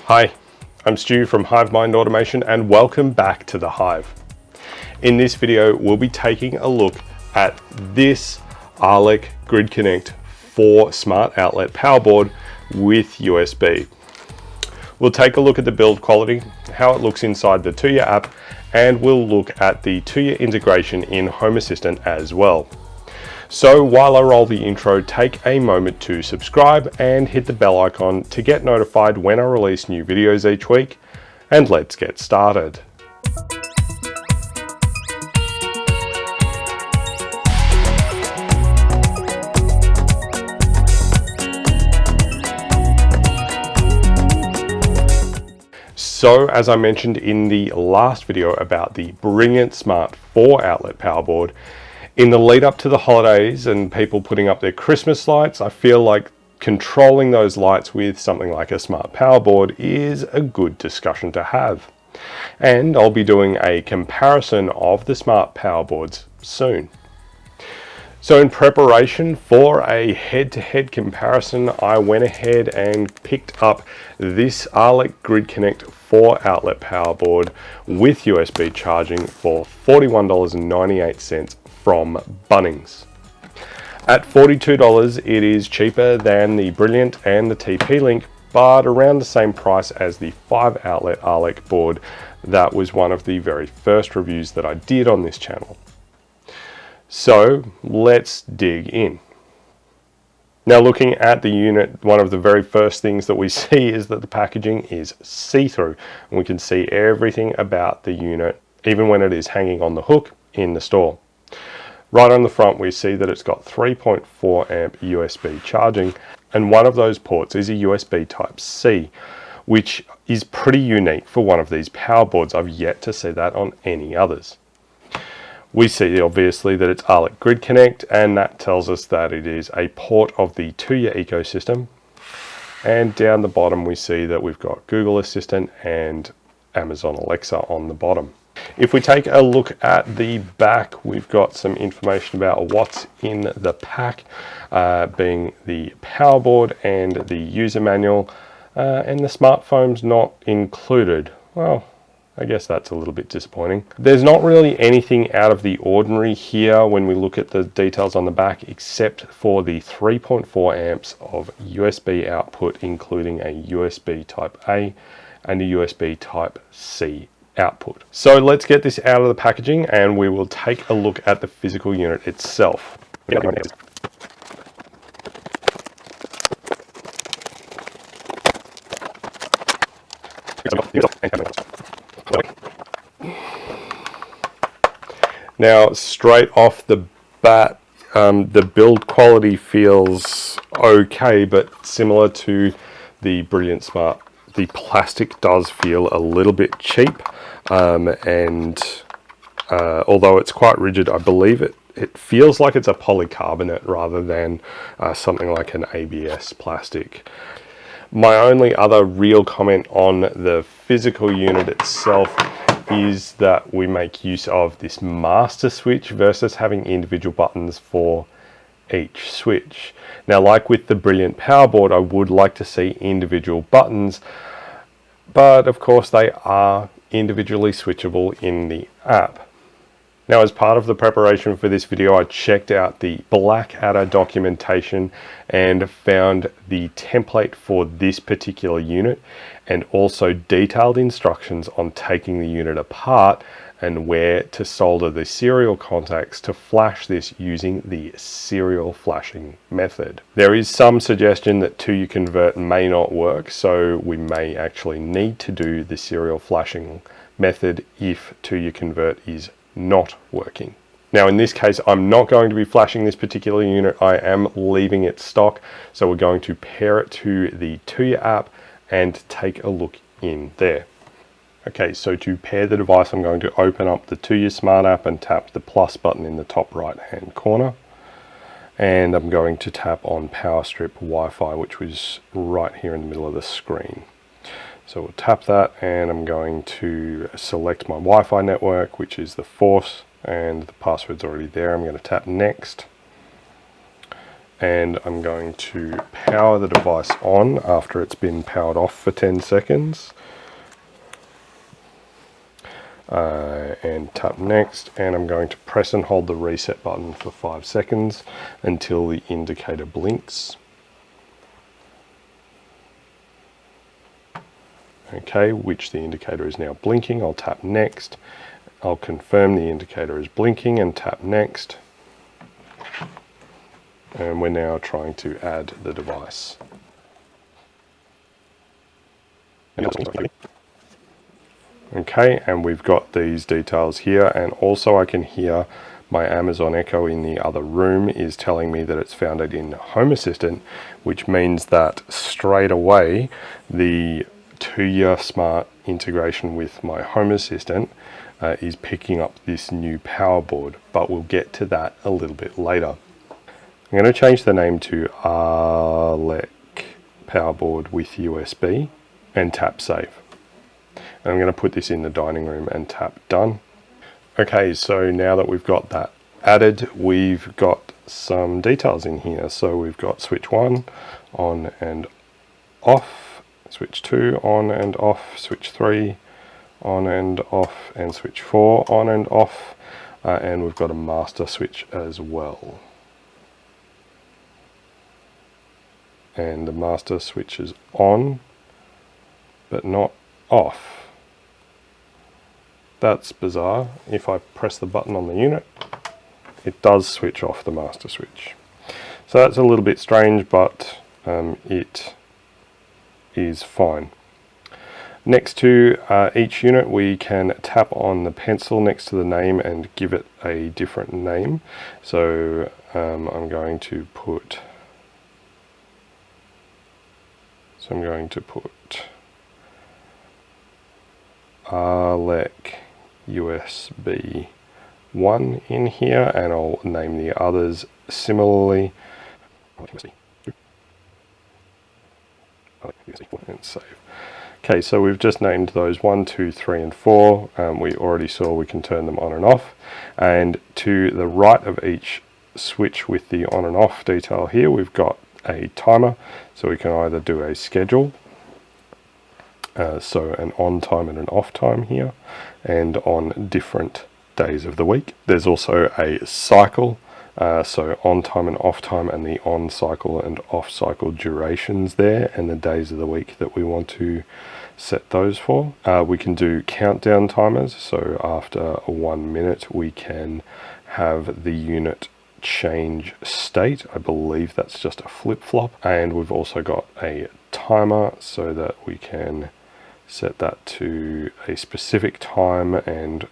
Hi, I'm Stu from HiveMind Automation and welcome back to the Hive. In this video, we'll be taking a look at this Arlec Grid Connect 4 Smart Outlet Powerboard with USB. We'll take a look at the build quality, how it looks inside the Tuya app, and we'll look at the Tuya integration in Home Assistant as well. So while I roll the intro, take a moment to subscribe and hit the bell icon to get notified when I release new videos each week, and let's get started. So as I mentioned in the last video about the brilliant Smart 4 outlet powerboard, in the lead up to the holidays and people putting up their Christmas lights, I feel like controlling those lights with something like a smart powerboard is a good discussion to have. And I'll be doing a comparison of the smart powerboards soon. So in preparation for a head-to-head comparison, I went ahead and picked up this Arlec Grid Connect 4 outlet powerboard with USB charging for $41.98 from Bunnings. At $42, it is cheaper than the Brilliant and the TP-Link, but around the same price as the 5 outlet Arlec board. That was one of the very first reviews that I did on this channel. So let's dig in. Now looking at the unit, one of the very first things that we see is that the packaging is see-through, and we can see everything about the unit, even when it is hanging on the hook in the store. Right on the front we see that it's got 3.4 amp USB charging, and one of those ports is a USB Type-C, which is pretty unique for one of these power boards. I've yet to see that on any others. We see obviously that it's Arlec Grid Connect, and that tells us that it is a port of the Tuya ecosystem. And down the bottom we see that we've got Google Assistant and Amazon Alexa on the bottom. If we take a look at the back, we've got some information about what's in the pack, being the power board and the user manual, and the smartphone's not included. Well, I guess that's a little bit disappointing. There's not really anything out of the ordinary here when we look at the details on the back, except for the 3.4 amps of USB output, including a USB Type-A and a USB Type-C output. So let's get this out of the packaging and we will take a look at the physical unit itself. Now straight off the bat, the build quality feels okay, but similar to the Brilliant Smart, the plastic does feel a little bit cheap, and although it's quite rigid, I believe it feels like it's a polycarbonate rather than something like an ABS plastic. My only other real comment on the physical unit itself is that we make use of this master switch versus having individual buttons for each switch. Now, like with the Brilliant Powerboard, I would like to see individual buttons, but of course they are individually switchable in the app. Now, as part of the preparation for this video, I checked out the Blackadder documentation and found the template for this particular unit, and also detailed instructions on taking the unit apart and where to solder the serial contacts to flash this using the serial flashing method. There is some suggestion that Tuya Convert may not work, so we may actually need to do the serial flashing method if Tuya Convert is not working. Now in this case, I'm not going to be flashing this particular unit. I am leaving it stock, so we're going to pair it to the Tuya app and take a look in there. Okay, so to pair the device, I'm going to open up the Tuya Smart app and tap the plus button in the top right hand corner, and I'm going to tap on Power Strip Wi-Fi, which was right here in the middle of the screen. So we'll tap that, and I'm going to select my Wi-Fi network, which is the Force, and the password's already there. I'm going to tap next, and I'm going to power the device on after it's been powered off for 10 seconds. And tap next, and I'm going to press and hold the reset button for 5 seconds until the indicator blinks. Okay, which the indicator is now blinking. I'll tap next. I'll confirm the indicator is blinking and tap next. And we're now trying to add the device. Okay, and we've got these details here, and also I can hear my Amazon Echo in the other room is telling me that it's found it in Home Assistant, which means that straight away the Tuya Smart integration with my Home Assistant is picking up this new Poiwerboard, but we'll get to that a little bit later. I'm going to change the name to Arlec Poiwerboard with USB and tap save. And I'm going to put this in the dining room and tap done. Okay, so now that we've got that added, we've got some details in here. So we've got switch 1 on and off, switch 2 on and off, switch 3 on and off, and switch 4 on and off, and we've got a master switch as well. And the master switch is on, but not off. That's bizarre. If I press the button on the unit, it does switch off the master switch. So that's a little bit strange, but it is fine. Next to each unit, we can tap on the pencil next to the name and give it a different name. So I'm going to put Arlec USB 1 in here, and I'll name the others similarly. And save. Okay, so we've just named those 1, 2, 3, and 4. We already saw we can turn them on and off. And to the right of each switch with the on and off detail here, we've got a timer, so we can either do a schedule, so an on time and an off time here, and on different days of the week. There's also a cycle, so on time and off time, and the on cycle and off cycle durations there, and the days of the week that we want to set those for. We can do countdown timers, so after 1 minute we can have the unit change state. I believe that's just a flip-flop. And we've also got a timer so that we can set that to a specific time and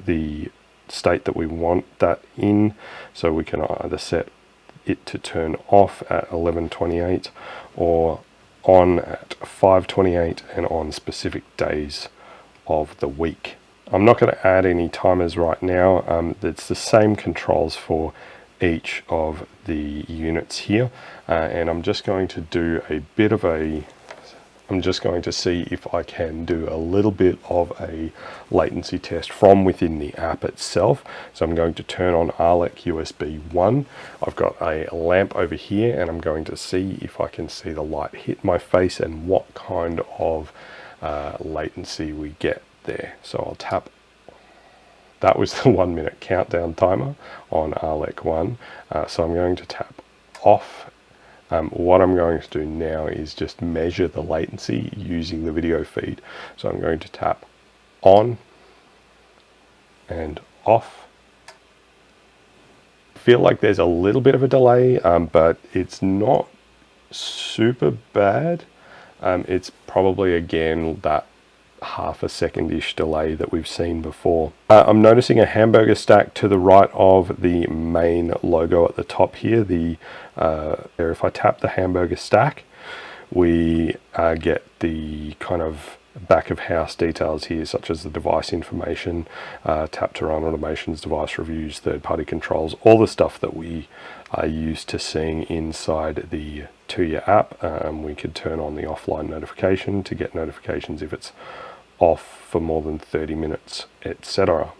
the state that we want that in. So we can either set it to turn off at 11:28 or on at 5:28 and on specific days of the week. I'm not going to add any timers right now. It's the same controls for each of the units here, and I'm just going to do a bit of I'm just going to see if I can do a little bit of a latency test from within the app itself. So I'm going to turn on Arlec USB 1. I've got a lamp over here, and I'm going to see if I can see the light hit my face and what kind of latency we get there. So I'll tap. That was the 1 minute countdown timer on Arlec 1. So I'm going to tap off. What I'm going to do now is just measure the latency using the video feed. So I'm going to tap on and off. I feel like there's a little bit of a delay, but it's not super bad. It's probably, again, that half a second-ish delay that we've seen before. I'm noticing a hamburger stack to the right of the main logo at the top here. If I tap the hamburger stack, we get the kind of back of house details here, such as the device information, tap to run automations, device reviews, third-party controls, all the stuff that we are used to seeing inside the Tuya app. We could turn on the offline notification to get notifications if it's off for more than 30 minutes, etc.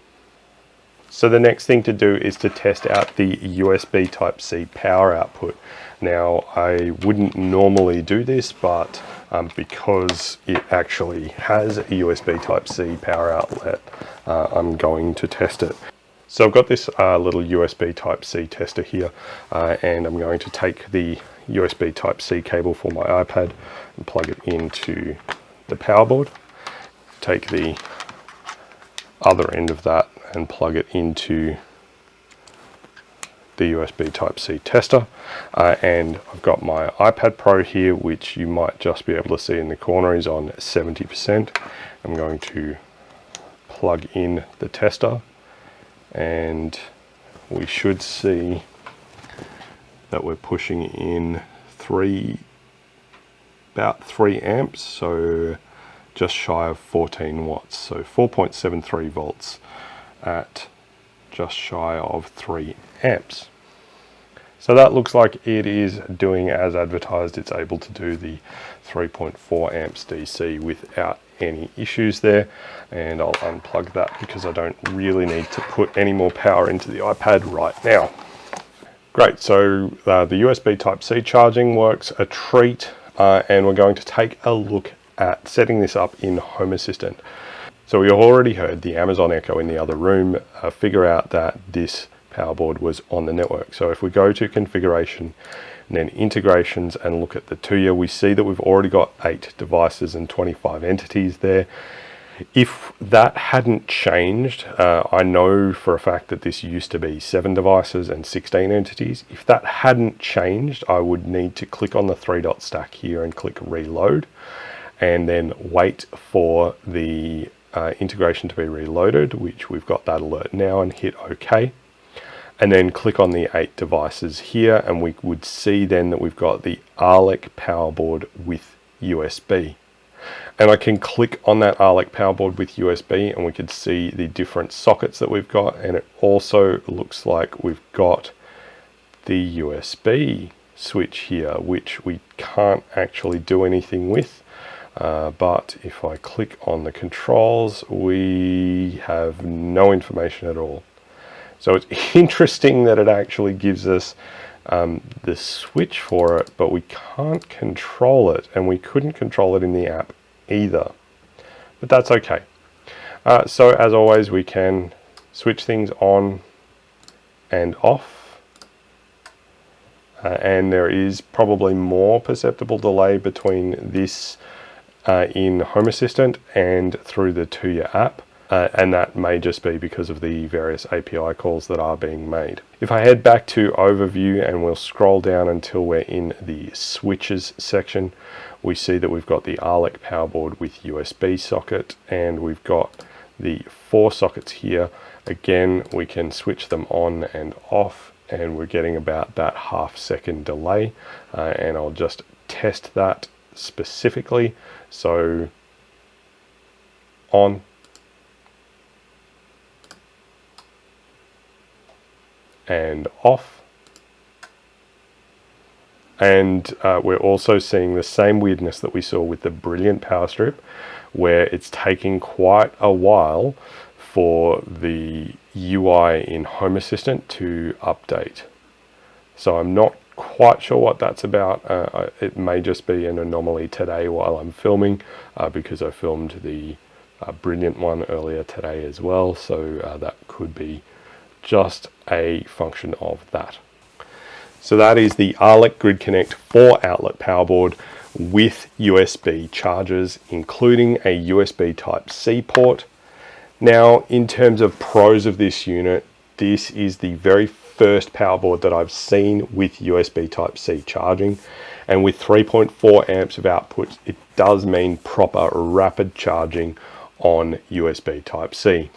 So the next thing to do is to test out the USB Type-C power output. Now, I wouldn't normally do this, but because it actually has a USB Type-C power outlet, I'm going to test it. So I've got this little USB Type-C tester here, and I'm going to take the USB Type-C cable for my iPad and plug it into the power board. Take the other end of that and plug it into the USB Type-C tester, and I've got my iPad Pro here, which you might just be able to see in the corner is on 70%. I'm going to plug in the tester, and we should see that we're pushing in about 3 amps, so just shy of 14 watts, so 4.73 volts at just shy of 3 amps. So that looks like it is doing as advertised. It's able to do the 3.4 amps DC without any issues there, and I'll unplug that because I don't really need to put any more power into the iPad right now. Great, so the USB Type-C charging works a treat, and we're going to take a look at setting this up in Home Assistant. So we already heard the Amazon Echo in the other room figure out that this power board was on the network. So if we go to configuration and then integrations and look at the Tuya, we see that we've already got 8 devices and 25 entities there. If that hadn't changed, I know for a fact that this used to be 7 devices and 16 entities. If that hadn't changed, I would need to click on the 3-dot stack here and click reload, and then wait for the integration to be reloaded, which we've got that alert now, and hit OK. And then click on the 8 devices here, and we would see then that we've got the Arlec power board with USB. And I can click on that Arlec power board with USB, and we can see the different sockets that we've got, and it also looks like we've got the USB switch here, which we can't actually do anything with. But if I click on the controls, we have no information at all. So it's interesting that it actually gives us the switch for it, but we can't control it, and we couldn't control it in the app either. But that's okay. So as always, we can switch things on and off. And there is probably more perceptible delay between this in Home Assistant and through the Tuya app, and that may just be because of the various API calls that are being made. If I head back to overview and we'll scroll down until we're in the switches section, we see that we've got the Arlec power board with USB socket, and we've got the 4 sockets here. Again, we can switch them on and off, and we're getting about that half-second delay, and I'll just test that specifically. So on and off, and we're also seeing the same weirdness that we saw with the Brilliant power strip, where it's taking quite a while for the UI in Home Assistant to update. So I'm not quite sure what that's about. It may just be an anomaly today while I'm filming, because I filmed the Brilliant one earlier today as well, so that could be just a function of that. So that is the Arlec Grid Connect 4-outlet power board with USB chargers, including a USB Type-C port. Now, in terms of pros of this unit, this is the very first power board that I've seen with USB Type-C charging, and with 3.4 amps of output, it does mean proper rapid charging on USB Type-C.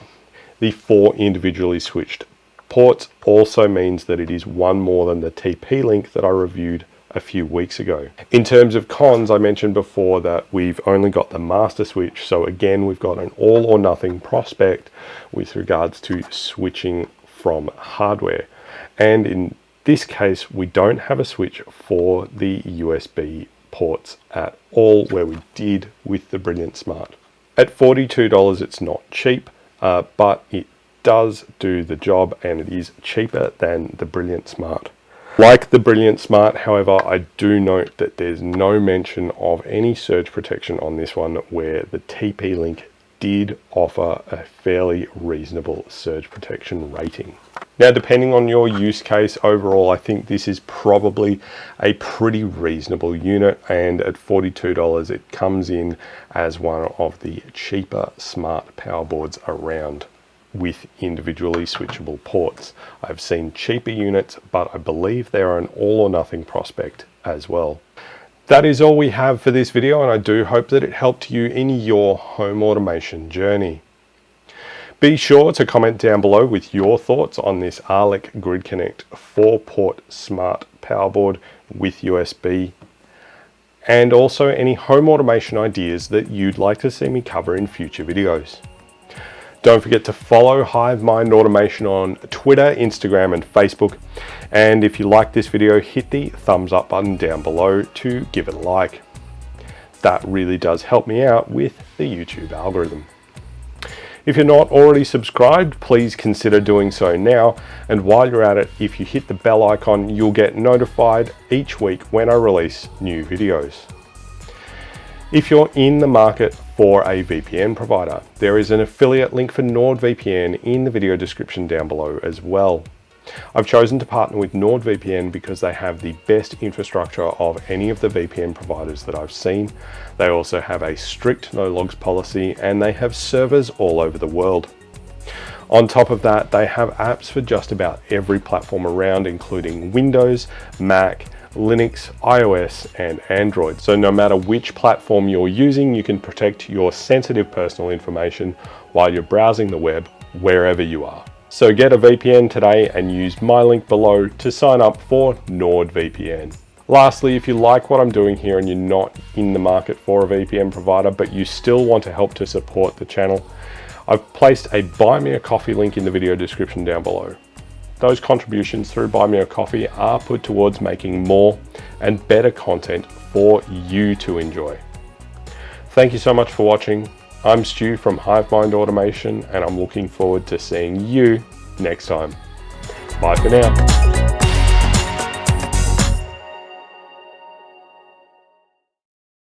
The 4 individually switched ports also means that it is one more than the TP-Link that I reviewed a few weeks ago. In terms of cons, I mentioned before that we've only got the master switch, so again we've got an all or nothing prospect with regards to switching from hardware. And in this case, we don't have a switch for the USB ports at all, where we did with the Brilliant Smart. At $42, it's not cheap, but it does do the job, and it is cheaper than the Brilliant Smart. Like the Brilliant Smart, however, I do note that there's no mention of any surge protection on this one, where the TP-Link did offer a fairly reasonable surge protection rating. Now, depending on your use case, overall, I think this is probably a pretty reasonable unit, and at $42, it comes in as one of the cheaper smart power boards around, with individually switchable ports. I've seen cheaper units, but I believe they are an all or nothing prospect as well. That is all we have for this video, and I do hope that it helped you in your home automation journey. Be sure to comment down below with your thoughts on this Arlec Grid Connect 4-port smart power board with USB, and also any home automation ideas that you'd like to see me cover in future videos. Don't forget to follow HiveMind Automation on Twitter, Instagram, and Facebook. And if you like this video, hit the thumbs up button down below to give it a like. That really does help me out with the YouTube algorithm. If you're not already subscribed, please consider doing so now. And while you're at it, if you hit the bell icon, you'll get notified each week when I release new videos. If you're in the market for a VPN provider, there is an affiliate link for NordVPN in the video description down below as well. I've chosen to partner with NordVPN because they have the best infrastructure of any of the VPN providers that I've seen. They also have a strict no logs policy, and they have servers all over the world. On top of that, they have apps for just about every platform around, including Windows, Mac, Linux, iOS, and Android. So no matter which platform you're using, you can protect your sensitive personal information while you're browsing the web wherever you are. So get a VPN today and use my link below to sign up for NordVPN. Lastly, if you like what I'm doing here and you're not in the market for a VPN provider, but you still want to help to support the channel, I've placed a Buy Me a Coffee link in the video description down below. Those contributions through Buy Me a Coffee are put towards making more and better content for you to enjoy. Thank you so much for watching. I'm Stu from HiveMind Automation, and I'm looking forward to seeing you next time. Bye for now.